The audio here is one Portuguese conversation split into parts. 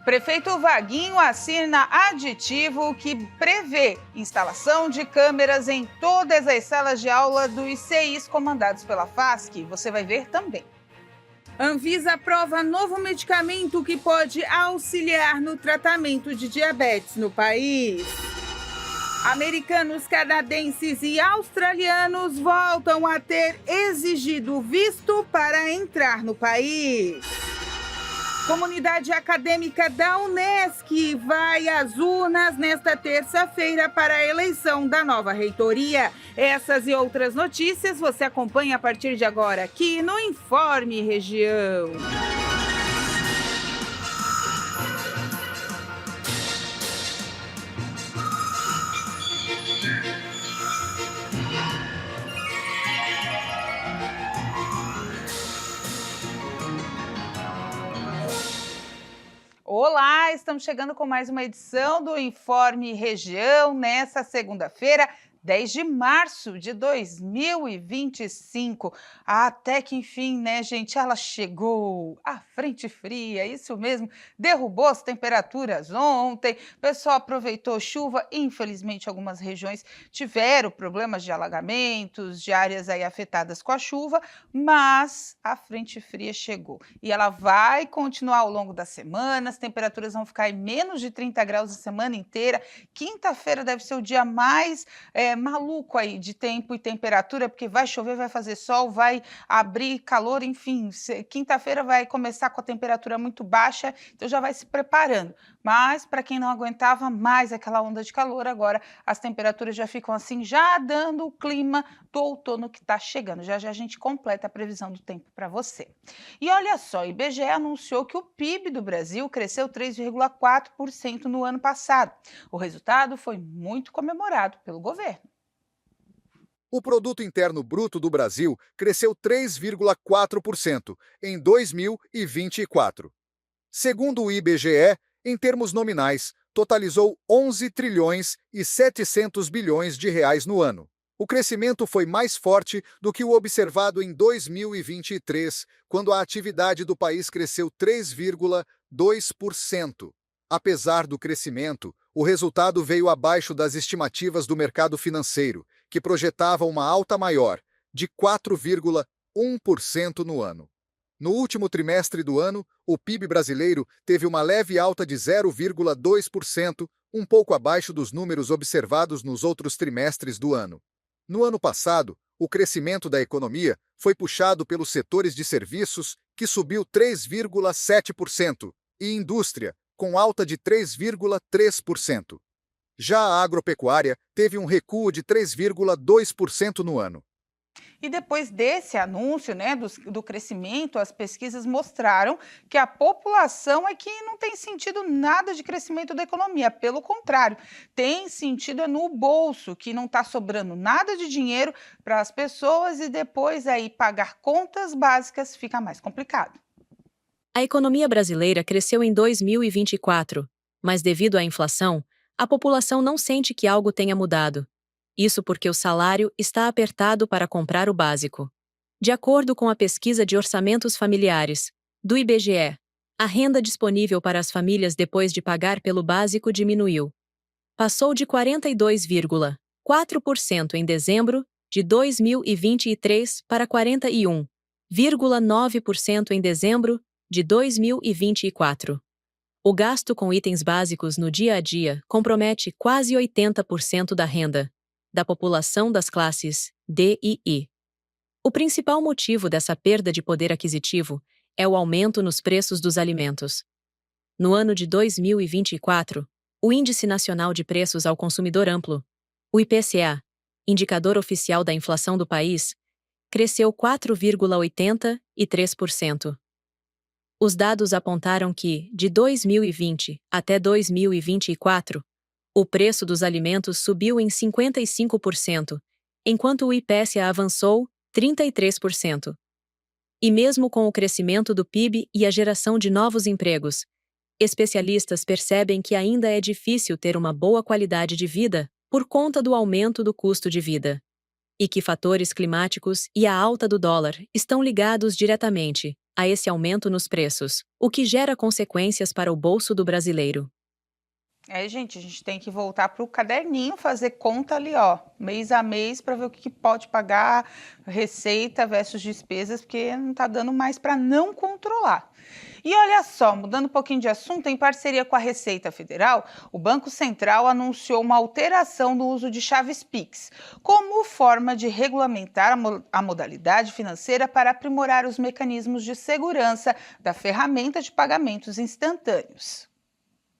Prefeito Vaguinho assina aditivo que prevê instalação de câmeras em todas as salas de aula dos CIs comandados pela FASC. Você vai ver também. Anvisa aprova novo medicamento que pode auxiliar no tratamento de diabetes no país. Americanos, canadenses e australianos voltam a ter exigido visto para entrar no país. Comunidade acadêmica da Unesc vai às urnas nesta terça-feira para a eleição da nova reitoria. Essas e outras notícias você acompanha a partir de agora aqui no Informe Região. Olá, estamos chegando com mais uma edição do Informe Região nessa segunda-feira, 10 de março de 2025. Até que enfim, né, gente? Ela chegou, a frente fria, isso mesmo, derrubou as temperaturas ontem, o pessoal aproveitou chuva, infelizmente algumas regiões tiveram problemas de alagamentos, de áreas aí afetadas com a chuva, mas a frente fria chegou e ela vai continuar ao longo da semana, as temperaturas vão ficar em menos de 30 graus a semana inteira. Quinta-feira deve ser o dia mais maluco aí de tempo e temperatura, porque vai chover, vai fazer sol, vai abrir calor, enfim, quinta-feira vai começar com a temperatura muito baixa, então já vai se preparando. Mas para quem não aguentava mais aquela onda de calor, agora as temperaturas já ficam assim, já dando o clima do outono que está chegando. Já já a gente completa a previsão do tempo para você. E olha só, o IBGE anunciou que o PIB do Brasil cresceu 3,4% no ano passado. O resultado foi muito comemorado pelo governo. O Produto Interno Bruto do Brasil cresceu 3,4% em 2024. Segundo o IBGE, em termos nominais, totalizou 11 trilhões e 700 bilhões de reais no ano. O crescimento foi mais forte do que o observado em 2023, quando a atividade do país cresceu 3,2%. Apesar do crescimento, o resultado veio abaixo das estimativas do mercado financeiro, que projetava uma alta maior, de 4,1% no ano. No último trimestre do ano, o PIB brasileiro teve uma leve alta de 0,2%, um pouco abaixo dos números observados nos outros trimestres do ano. No ano passado, o crescimento da economia foi puxado pelos setores de serviços, que subiu 3,7%, e indústria, com alta de 3,3%. Já a agropecuária teve um recuo de 3,2% no ano. E depois desse anúncio, né, do crescimento, as pesquisas mostraram que a população é que não tem sentido nada de crescimento da economia. Pelo contrário, tem sentido no bolso, que não está sobrando nada de dinheiro para as pessoas e depois aí pagar contas básicas fica mais complicado. A economia brasileira cresceu em 2024, mas devido à inflação, a população não sente que algo tenha mudado. Isso porque o salário está apertado para comprar o básico. De acordo com a pesquisa de orçamentos familiares, do IBGE, a renda disponível para as famílias depois de pagar pelo básico diminuiu. Passou de 42,4% em dezembro de 2023 para 41,9% em dezembro de 2024. O gasto com itens básicos no dia a dia compromete quase 80% da renda da população das classes D e I. O principal motivo dessa perda de poder aquisitivo é o aumento nos preços dos alimentos. No ano de 2024, o Índice Nacional de Preços ao Consumidor Amplo, o IPCA, indicador oficial da inflação do país, cresceu 4,83%. Os dados apontaram que, de 2020 até 2024, o preço dos alimentos subiu em 55%, enquanto o IPCA avançou 33%. E mesmo com o crescimento do PIB e a geração de novos empregos, especialistas percebem que ainda é difícil ter uma boa qualidade de vida por conta do aumento do custo de vida, e que fatores climáticos e a alta do dólar estão ligados diretamente, a esse aumento nos preços, o que gera consequências para o bolso do brasileiro. Gente, a gente tem que voltar para o caderninho, fazer conta ali, ó, mês a mês, para ver o que pode pagar, receita versus despesas, porque não está dando mais para não controlar. E olha só, mudando um pouquinho de assunto, em parceria com a Receita Federal, o Banco Central anunciou uma alteração no uso de chaves Pix, como forma de regulamentar a modalidade financeira para aprimorar os mecanismos de segurança da ferramenta de pagamentos instantâneos.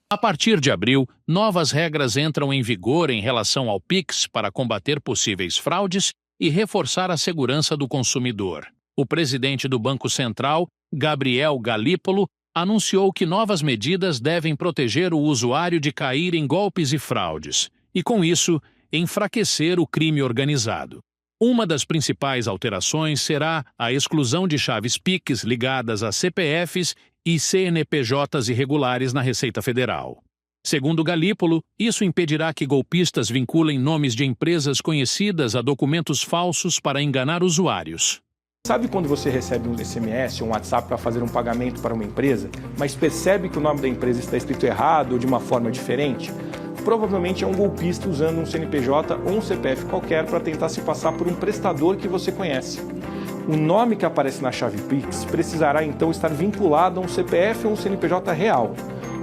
A partir de abril, novas regras entram em vigor em relação ao Pix para combater possíveis fraudes e reforçar a segurança do consumidor. O presidente do Banco Central, Gabriel Galípolo, anunciou que novas medidas devem proteger o usuário de cair em golpes e fraudes, e com isso, enfraquecer o crime organizado. Uma das principais alterações será a exclusão de chaves Pix ligadas a CPFs e CNPJs irregulares na Receita Federal. Segundo Galípolo, isso impedirá que golpistas vinculem nomes de empresas conhecidas a documentos falsos para enganar usuários. Sabe quando você recebe um SMS ou um WhatsApp para fazer um pagamento para uma empresa, mas percebe que o nome da empresa está escrito errado ou de uma forma diferente? Provavelmente é um golpista usando um CNPJ ou um CPF qualquer para tentar se passar por um prestador que você conhece. O nome que aparece na chave Pix precisará então estar vinculado a um CPF ou um CNPJ real.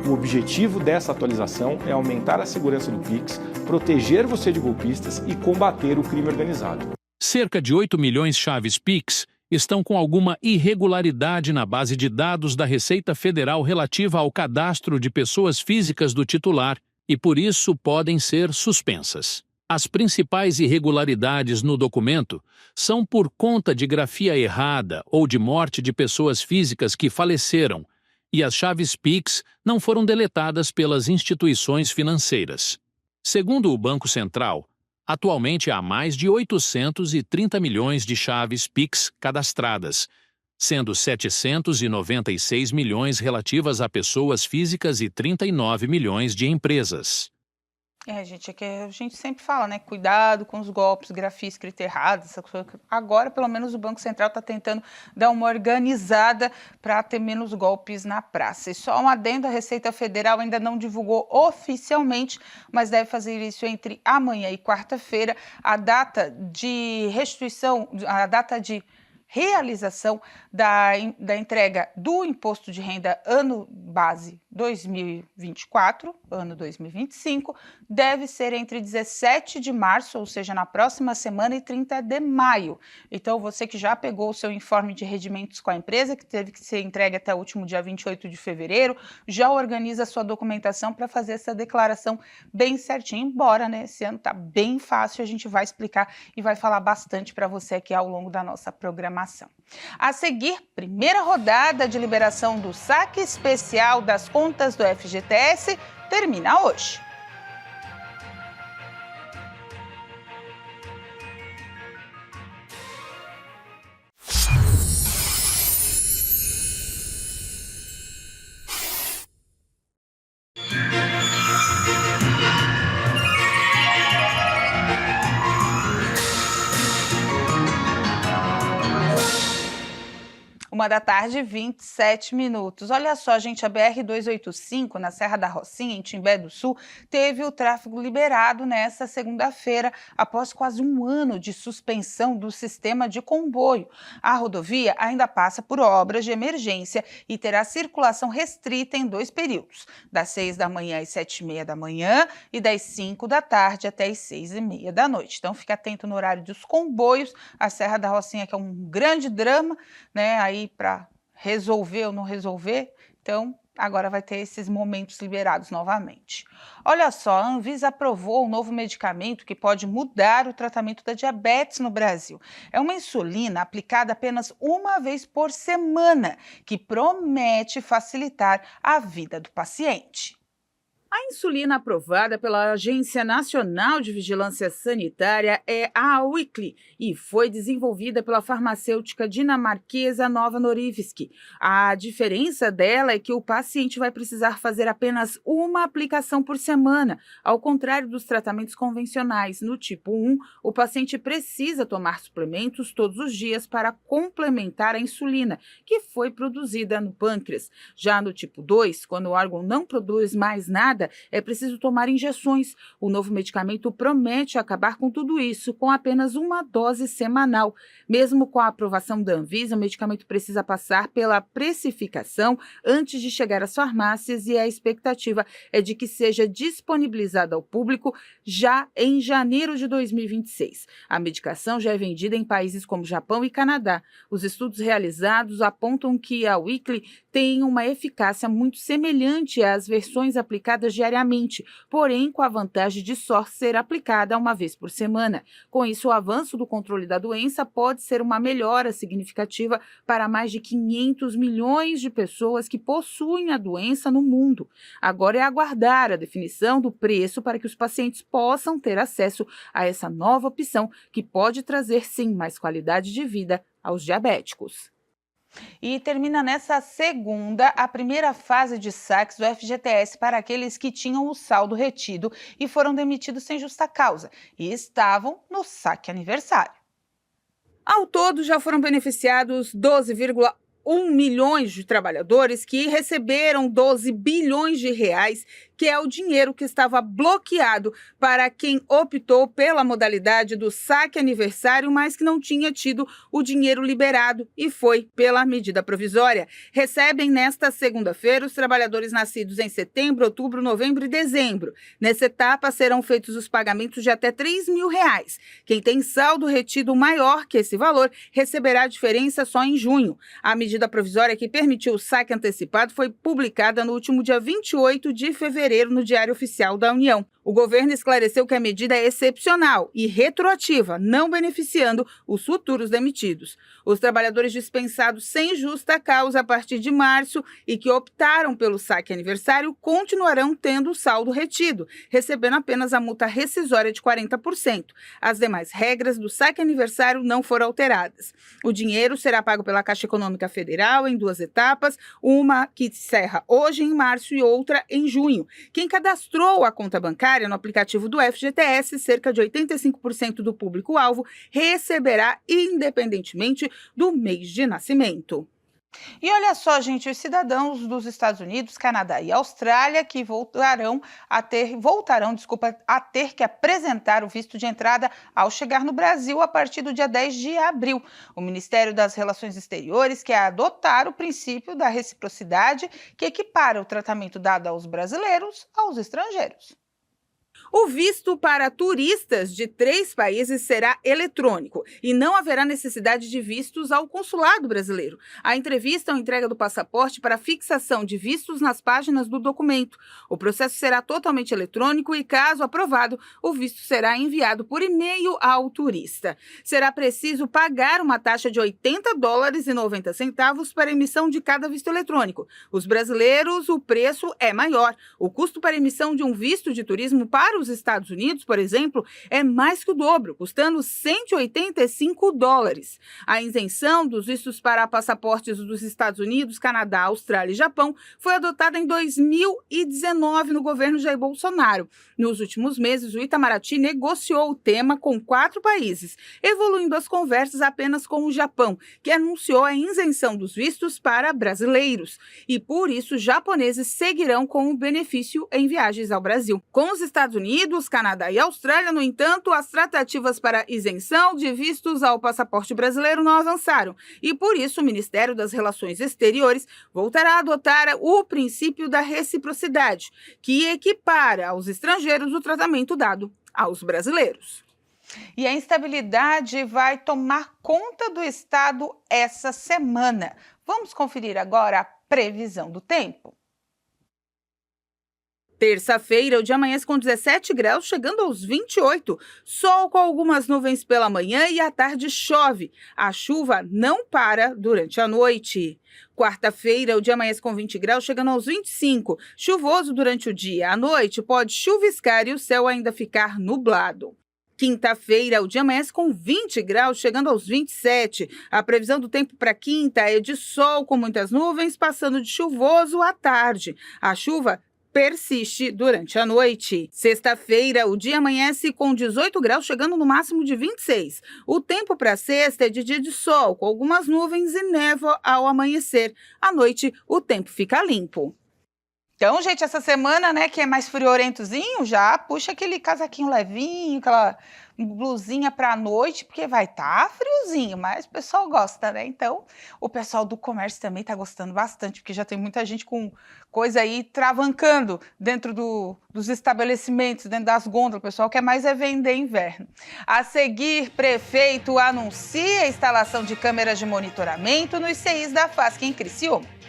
O objetivo dessa atualização é aumentar a segurança do Pix, proteger você de golpistas e combater o crime organizado. Cerca de 8 milhões de chaves Pix estão com alguma irregularidade na base de dados da Receita Federal relativa ao cadastro de pessoas físicas do titular e, por isso, podem ser suspensas. As principais irregularidades no documento são por conta de grafia errada ou de morte de pessoas físicas que faleceram, e as chaves Pix não foram deletadas pelas instituições financeiras. Segundo o Banco Central, atualmente há mais de 830 milhões de chaves Pix cadastradas, sendo 796 milhões relativas a pessoas físicas e 39 milhões de empresas. Gente, é que a gente sempre fala, né? Cuidado com os golpes, grafia escrita errada, essa coisa. Agora, pelo menos, o Banco Central está tentando dar uma organizada para ter menos golpes na praça. E só um adendo, a Receita Federal ainda não divulgou oficialmente, mas deve fazer isso entre amanhã e quarta-feira, a data de restituição, a data de realização da entrega do Imposto de Renda ano base 2024, ano 2025, deve ser entre 17 de março, ou seja, na próxima semana, e 30 de maio. Então, você que já pegou o seu informe de rendimentos com a empresa, que teve que ser entregue até o último dia 28 de fevereiro, já organiza a sua documentação para fazer essa declaração bem certinho, embora, né, esse ano está bem fácil, a gente vai explicar e vai falar bastante para você aqui ao longo da nossa programação. A seguir, primeira rodada de liberação do saque especial das contas do FGTS termina hoje. Uma da tarde, 27 minutos. Olha só, gente, a BR-285, na Serra da Rocinha, em Timbé do Sul, teve o tráfego liberado nesta segunda-feira, após quase um ano de suspensão do sistema de comboio. A rodovia ainda passa por obras de emergência e terá circulação restrita em 2 períodos, das 6 da manhã às 7h30 da manhã e das 5 da tarde até às 6h30 da noite. Então, fique atento no horário dos comboios. A Serra da Rocinha, que é um grande drama, né, aí para resolver ou não resolver, então agora vai ter esses momentos liberados novamente. Olha só, a Anvisa aprovou um novo medicamento que pode mudar o tratamento da diabetes no Brasil. É uma insulina aplicada apenas uma vez por semana, que promete facilitar a vida do paciente. A insulina aprovada pela Agência Nacional de Vigilância Sanitária é a Weekly e foi desenvolvida pela farmacêutica dinamarquesa Novo Nordisk. A diferença dela é que o paciente vai precisar fazer apenas uma aplicação por semana, ao contrário dos tratamentos convencionais. No tipo 1, o paciente precisa tomar suplementos todos os dias para complementar a insulina, que foi produzida no pâncreas. Já no tipo 2, quando o órgão não produz mais nada, é preciso tomar injeções. O novo medicamento promete acabar com tudo isso com apenas uma dose semanal. Mesmo com a aprovação da Anvisa, o medicamento precisa passar pela precificação antes de chegar às farmácias e a expectativa é de que seja disponibilizado ao público já em janeiro de 2026. A medicação já é vendida em países como Japão e Canadá. Os estudos realizados apontam que a Weekly tem uma eficácia muito semelhante às versões aplicadas diariamente, porém com a vantagem de só ser aplicada uma vez por semana. Com isso, o avanço do controle da doença pode ser uma melhora significativa para mais de 500 milhões de pessoas que possuem a doença no mundo. Agora é aguardar a definição do preço para que os pacientes possam ter acesso a essa nova opção que pode trazer, sim, mais qualidade de vida aos diabéticos. E termina nessa segunda a primeira fase de saques do FGTS para aqueles que tinham o saldo retido e foram demitidos sem justa causa e estavam no saque aniversário. Ao todo, já foram beneficiados 12,1 milhões de trabalhadores que receberam 12 bilhões de reais, que é o dinheiro que estava bloqueado para quem optou pela modalidade do saque aniversário, mas que não tinha tido o dinheiro liberado e foi pela medida provisória. Recebem nesta segunda-feira os trabalhadores nascidos em setembro, outubro, novembro e dezembro. Nessa etapa serão feitos os pagamentos de até R$3 mil. Quem tem saldo retido maior que esse valor receberá a diferença só em junho. A medida provisória que permitiu o saque antecipado foi publicada no último dia 28 de fevereiro no Diário Oficial da União. O governo esclareceu que a medida é excepcional e retroativa, não beneficiando os futuros demitidos. Os trabalhadores dispensados sem justa causa a partir de março e que optaram pelo saque aniversário continuarão tendo o saldo retido, recebendo apenas a multa rescisória de 40%. As demais regras do saque aniversário não foram alteradas. O dinheiro será pago pela Caixa Econômica Federal em 2 etapas, uma que encerra hoje em março e outra em junho. Quem cadastrou a conta bancária no aplicativo do FGTS, cerca de 85% do público-alvo receberá independentemente do mês de nascimento. E olha só, gente, os cidadãos dos Estados Unidos, Canadá e Austrália que voltarão a ter que apresentar o visto de entrada ao chegar no Brasil a partir do dia 10 de abril. O Ministério das Relações Exteriores quer adotar o princípio da reciprocidade que equipara o tratamento dado aos brasileiros aos estrangeiros. O visto para turistas de 3 países será eletrônico e não haverá necessidade de vistos ao consulado brasileiro. A entrevista ou entrega do passaporte para fixação de vistos nas páginas do documento. O processo será totalmente eletrônico e, caso aprovado, o visto será enviado por e-mail ao turista. Será preciso pagar uma taxa de $80,90 para a emissão de cada visto eletrônico. Os brasileiros, o preço é maior. O custo para a emissão de um visto de turismo para os Estados Unidos, por exemplo, é mais que o dobro, custando $185. A isenção dos vistos para passaportes dos Estados Unidos, Canadá, Austrália e Japão foi adotada em 2019 no governo Jair Bolsonaro. Nos últimos meses, o Itamaraty negociou o tema com 4 países, evoluindo as conversas apenas com o Japão, que anunciou a isenção dos vistos para brasileiros. E por isso, japoneses seguirão com o benefício em viagens ao Brasil. Com os Estados Unidos, Canadá e Austrália, no entanto, as tratativas para isenção de vistos ao passaporte brasileiro não avançaram e, por isso, o Ministério das Relações Exteriores voltará a adotar o princípio da reciprocidade, que equipara aos estrangeiros o tratamento dado aos brasileiros. E a instabilidade vai tomar conta do estado essa semana. Vamos conferir agora a previsão do tempo. Terça-feira, o dia amanhece com 17 graus, chegando aos 28. Sol com algumas nuvens pela manhã e à tarde chove. A chuva não para durante a noite. Quarta-feira, o dia amanhece com 20 graus, chegando aos 25. Chuvoso durante o dia. À noite, pode chuviscar e o céu ainda ficar nublado. Quinta-feira, o dia amanhece com 20 graus, chegando aos 27. A previsão do tempo para quinta é de sol com muitas nuvens, passando de chuvoso à tarde. A chuva persiste durante a noite. Sexta-feira, o dia amanhece com 18 graus, chegando no máximo de 26. O tempo para sexta é de dia de sol, com algumas nuvens e névoa ao amanhecer. À noite, o tempo fica limpo. Então, gente, essa semana, né, que é mais friorentozinho, já puxa aquele casaquinho levinho, aquela blusinha para a noite, porque vai estar friozinho, mas o pessoal gosta, né? Então, o pessoal do comércio também está gostando bastante, porque já tem muita gente com coisa aí travancando dentro dos estabelecimentos, dentro das gôndolas. O pessoal quer mais é vender inverno. A seguir, prefeito anuncia a instalação de câmeras de monitoramento nos CIs da FASC em Criciúma.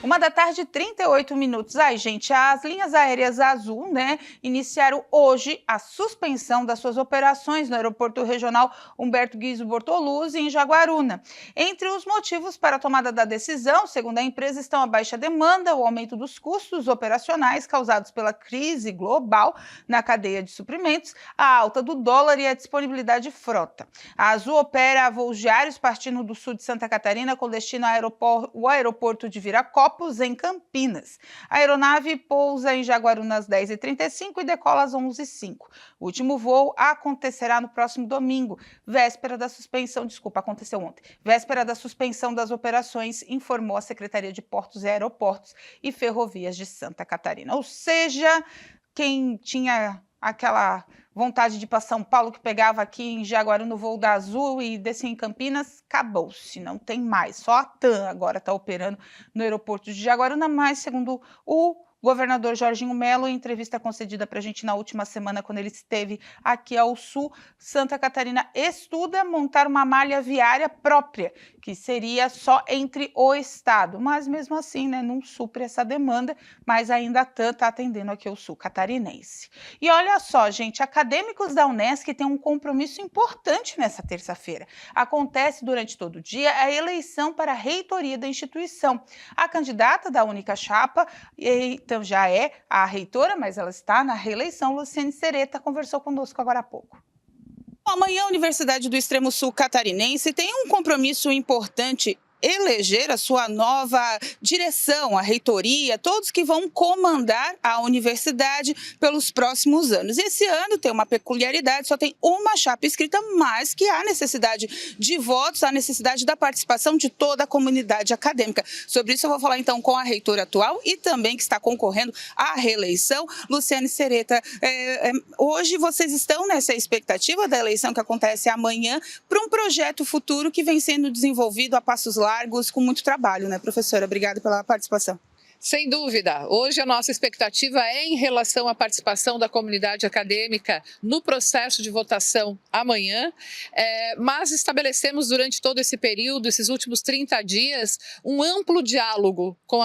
Uma da tarde, 38 minutos. Ai, gente, as linhas aéreas Azul, né, iniciaram hoje a suspensão das suas operações no aeroporto regional Humberto Guizzo Bortoluzzi, em Jaguaruna. Entre os motivos para a tomada da decisão, segundo a empresa, estão a baixa demanda, o aumento dos custos operacionais causados pela crise global na cadeia de suprimentos, a alta do dólar e a disponibilidade de frota. A Azul opera voos diários partindo do sul de Santa Catarina com destino ao aeroporto de Viracopos, em Campinas. A aeronave pousa em Jaguaruna às 10h35 e decola às 11h05. O último voo acontecerá no próximo domingo, véspera da suspensão, aconteceu ontem, véspera da suspensão das operações, informou a Secretaria de Portos e Aeroportos e Ferrovias de Santa Catarina. Ou seja, quem tinha aquela vontade de ir para São Paulo, que pegava aqui em Jaguaruna no voo da Azul e descia em Campinas, acabou-se, não tem mais. Só a TAM agora está operando no aeroporto de Jaguaruna, mas segundo o governador Jorginho Melo, em entrevista concedida para a gente na última semana, quando ele esteve aqui ao sul, Santa Catarina estuda montar uma malha viária própria, que seria só entre o estado. Mas mesmo assim, né, não supre essa demanda, mas ainda a TAM está atendendo aqui o sul catarinense. E olha só, gente, acadêmicos da Unesc têm um compromisso importante nessa terça-feira. Acontece durante todo o dia a eleição para a reitoria da instituição. A candidata da única chapa, então já é a reitora, mas ela está na reeleição, Luciane Sereta, conversou conosco agora há pouco. Amanhã a Universidade do Extremo Sul Catarinense tem um compromisso importante: eleger a sua nova direção, a reitoria, todos que vão comandar a universidade pelos próximos anos. Esse ano tem uma peculiaridade, só tem uma chapa inscrita, mas que há necessidade de votos, há necessidade da participação de toda a comunidade acadêmica. Sobre isso eu vou falar então com a reitora atual e também que está concorrendo à reeleição, Luciane Sereta. Hoje vocês estão nessa expectativa da eleição que acontece amanhã para um projeto futuro que vem sendo desenvolvido a passos largos, com muito trabalho, né, professora? Obrigada pela participação. Sem dúvida. Hoje a nossa expectativa é em relação à participação da comunidade acadêmica no processo de votação amanhã, mas estabelecemos durante todo esse período, esses últimos 30 dias, um amplo diálogo com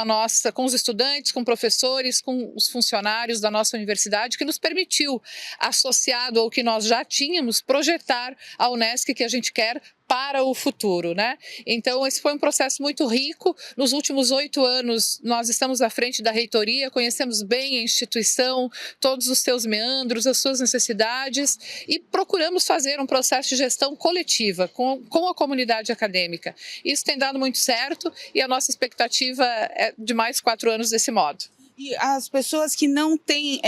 os estudantes, com professores, com os funcionários da nossa universidade, que nos permitiu, associado ao que nós já tínhamos, projetar a Unesc que a gente quer para o futuro, né? Então, esse foi um processo muito rico. Nos últimos 8 anos, nós estamos à frente da reitoria, conhecemos bem a instituição, todos os seus meandros, as suas necessidades e procuramos fazer um processo de gestão coletiva com a comunidade acadêmica. Isso tem dado muito certo e a nossa expectativa é de mais 4 anos desse modo. E as pessoas que não têm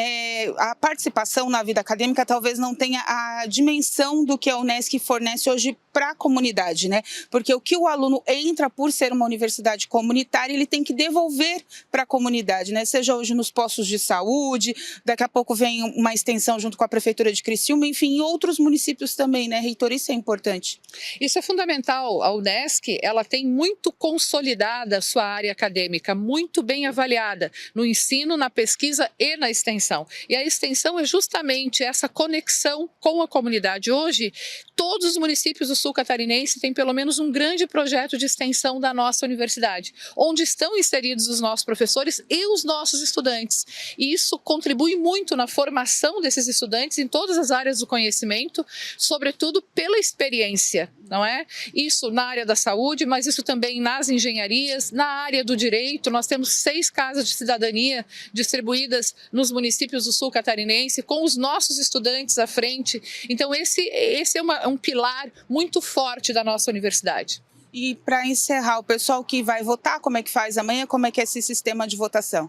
a participação na vida acadêmica talvez não tenha a dimensão do que a Unesc fornece hoje para a comunidade, né? Porque o que o aluno entra por ser uma universidade comunitária, ele tem que devolver para a comunidade, né? Seja hoje nos postos de saúde, daqui a pouco vem uma extensão junto com a Prefeitura de Criciúma, enfim, em outros municípios também, né, reitor? Isso é importante. Isso é fundamental. A Unesc, ela tem muito consolidada a sua área acadêmica, muito bem avaliada no ensino, na pesquisa e na extensão. E a extensão é justamente essa conexão com a comunidade. Hoje, todos os municípios do sul catarinense têm pelo menos um grande projeto de extensão da nossa universidade, onde estão inseridos os nossos professores e os nossos estudantes. E isso contribui muito na formação desses estudantes em todas as áreas do conhecimento, sobretudo pela experiência, não é? Isso na área da saúde, mas isso também nas engenharias, na área do direito. Nós temos 6 casas de cidadania distribuídas nos municípios do sul catarinense, com os nossos estudantes à frente. Então, esse é um pilar muito forte da nossa universidade. E para encerrar, o pessoal que vai votar, como é que faz amanhã? Como é que é esse sistema de votação?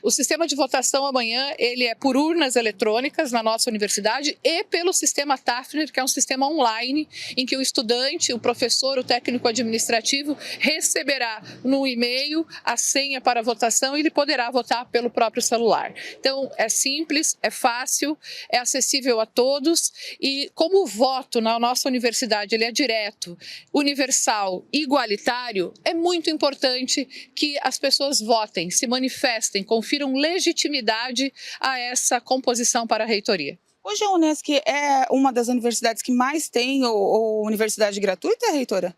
O sistema de votação amanhã, ele é por urnas eletrônicas na nossa universidade e pelo sistema Tafner, que é um sistema online, em que o estudante, o professor, o técnico administrativo receberá no e-mail a senha para a votação e ele poderá votar pelo próprio celular. Então, é simples, é fácil, é acessível a todos e como o voto na nossa universidade ele é direto, universal, igualitário, é muito importante que as pessoas votem, se manifestem, confiram legitimidade a essa composição para a reitoria. Hoje a Unesc é uma das universidades que mais tem ou universidade gratuita, reitora?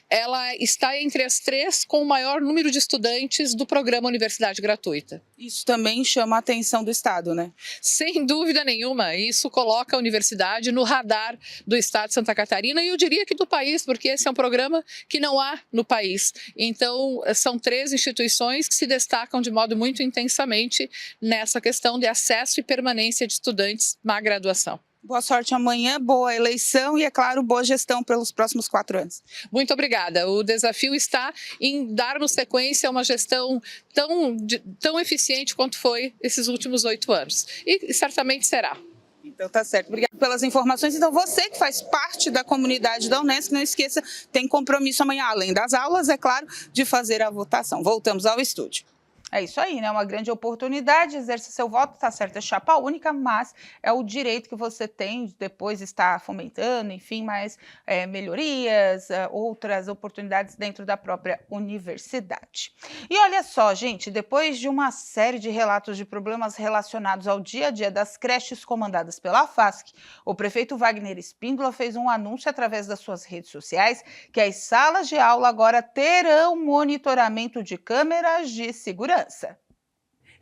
Ela está entre as 3 com o maior número de estudantes do programa Universidade Gratuita. Isso também chama a atenção do Estado, né? Sem dúvida nenhuma, isso coloca a universidade no radar do Estado de Santa Catarina e eu diria que do país, porque esse é um programa que não há no país. Então, são 3 instituições que se destacam de modo muito intensamente nessa questão de acesso e permanência de estudantes na graduação. Boa sorte amanhã, boa eleição e, é claro, boa gestão pelos próximos 4 anos. Muito obrigada. O desafio está em darmos sequência a uma gestão tão eficiente quanto foi esses últimos 8 anos. E certamente será. Então tá certo. Obrigada pelas informações. Então você que faz parte da comunidade da Unesc, não esqueça, tem compromisso amanhã, além das aulas, é claro, de fazer a votação. Voltamos ao estúdio. É isso aí, né? Uma grande oportunidade, exerce seu voto, tá certo, é chapa única, mas é o direito que você tem de depois estar fomentando, enfim, mais melhorias, outras oportunidades dentro da própria universidade. E olha só, gente, depois de uma série de relatos de problemas relacionados ao dia a dia das creches comandadas pela FASC, o prefeito Wagner Espíndola fez um anúncio através das suas redes sociais que as salas de aula agora terão monitoramento de câmeras de segurança.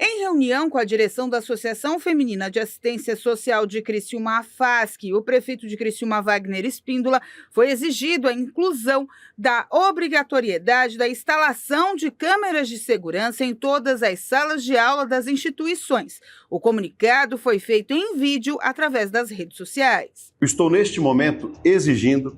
Em reunião com a direção da Associação Feminina de Assistência Social de Criciúma, a FASC, o prefeito de Criciúma, Wagner Espíndola, foi exigido a inclusão da obrigatoriedade da instalação de câmeras de segurança em todas as salas de aula das instituições. O comunicado foi feito em vídeo através das redes sociais. Estou, neste momento, exigindo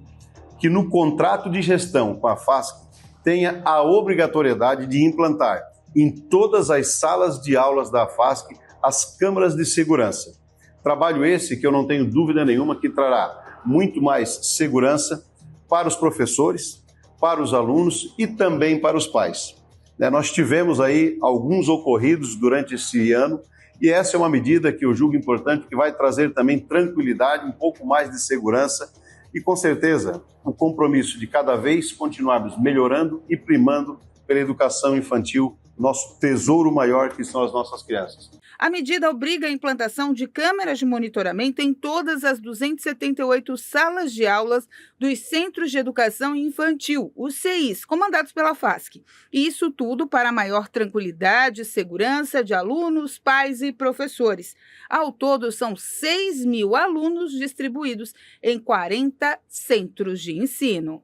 que no contrato de gestão com a FASC tenha a obrigatoriedade de implantar em todas as salas de aulas da FASC as câmeras de segurança. Trabalho esse que eu não tenho dúvida nenhuma que trará muito mais segurança para os professores, para os alunos e também para os pais. Nós tivemos aí alguns ocorridos durante esse ano e essa é uma medida que eu julgo importante, que vai trazer também tranquilidade, um pouco mais de segurança e, com certeza, o compromisso de cada vez continuarmos melhorando e primando pela educação infantil, nosso tesouro maior que são as nossas crianças. A medida obriga a implantação de câmeras de monitoramento em todas as 278 salas de aulas dos Centros de Educação Infantil, os CEIs, comandados pela FASC. E isso tudo para maior tranquilidade e segurança de alunos, pais e professores. Ao todo, são 6.000 alunos distribuídos em 40 centros de ensino.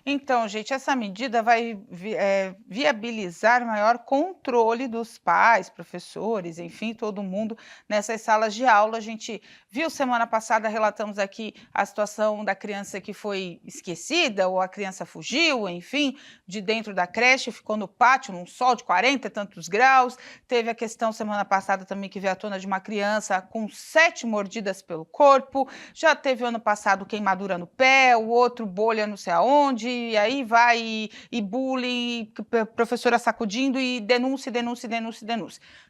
Então, gente, essa medida vai viabilizar maior controle dos pais, professores, enfim, todo mundo nessas salas de aula. A gente viu semana passada, relatamos aqui a situação da criança que foi esquecida ou a criança fugiu, enfim, de dentro da creche, ficou no pátio, num sol de 40 e tantos graus. Teve a questão semana passada também que veio à tona de uma criança com 7 mordidas pelo corpo. Já teve ano passado queimadura no pé, o outro bolha não sei aonde, e aí vai e bullying, professora sacudindo e denúncia.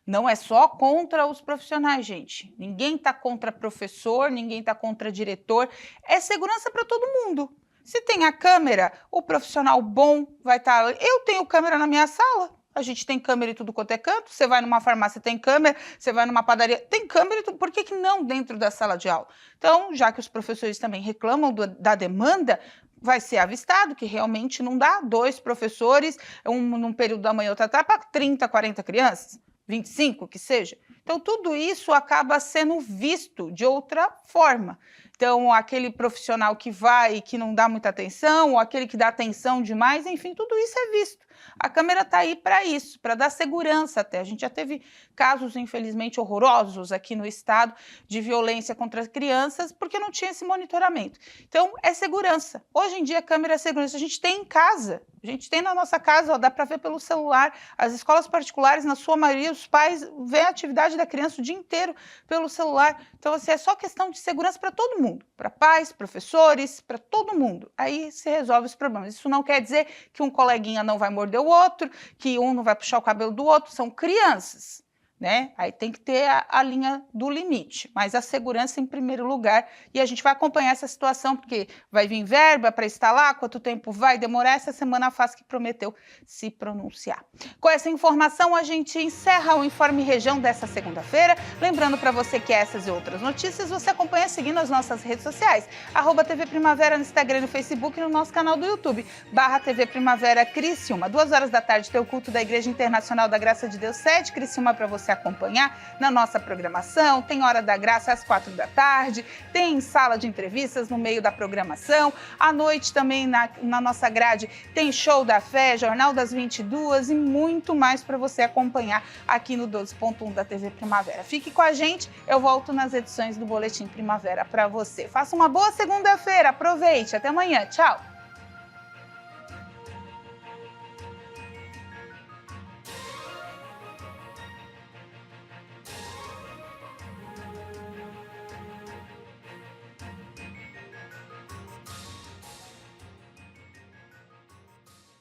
Não é só contra os profissionais, gente. Ninguém está contra professor, ninguém está contra diretor. É segurança para todo mundo. Se tem a câmera, o profissional bom vai estar... Eu tenho câmera na minha sala. A gente tem câmera em tudo quanto é canto. Você vai numa farmácia, tem câmera. Você vai numa padaria, tem câmera. Por que não dentro da sala de aula? Então, já que os professores também reclamam da demanda, vai ser avistado que realmente não dá 2 professores, um num período da manhã, outro para 30, 40 crianças, 25 que seja. Então, tudo isso acaba sendo visto de outra forma. Então, aquele profissional que vai e que não dá muita atenção, ou aquele que dá atenção demais, enfim, tudo isso é visto. A câmera está aí para isso, para dar segurança até. A gente já teve casos, infelizmente, horrorosos aqui no estado de violência contra as crianças, porque não tinha esse monitoramento. Então, é segurança. Hoje em dia, a câmera é segurança. A gente tem em casa. A gente tem na nossa casa, ó, dá para ver pelo celular. As escolas particulares, na sua maioria, os pais veem a atividade da criança o dia inteiro pelo celular. Então, assim, é só questão de segurança para todo mundo, para pais, professores, para todo mundo. Aí se resolve os problemas. Isso não quer dizer que um coleguinha não vai morder o outro, que um não vai puxar o cabelo do outro. São crianças, né? Aí tem que ter a linha do limite, mas a segurança em primeiro lugar, e a gente vai acompanhar essa situação, porque vai vir verba para instalar, quanto tempo vai demorar. Essa semana a FASC prometeu se pronunciar. Com essa informação, a gente encerra o Informe Região dessa segunda-feira. Lembrando para você que essas e outras notícias você acompanha seguindo as nossas redes sociais, @TV Primavera no Instagram e no Facebook, e no nosso canal do YouTube, /TV Primavera Criciúma. 2h da tarde tem o culto da Igreja Internacional da Graça de Deus, sede Criciúma, para você acompanhar na nossa programação. Tem Hora da Graça às 4 da tarde, tem sala de entrevistas no meio da programação. À noite também na nossa grade tem Show da Fé, Jornal das 22 e muito mais para você acompanhar aqui no 12.1 da TV Primavera. Fique com a gente, eu volto nas edições do Boletim Primavera para você. Faça uma boa segunda-feira, aproveite, até amanhã, tchau!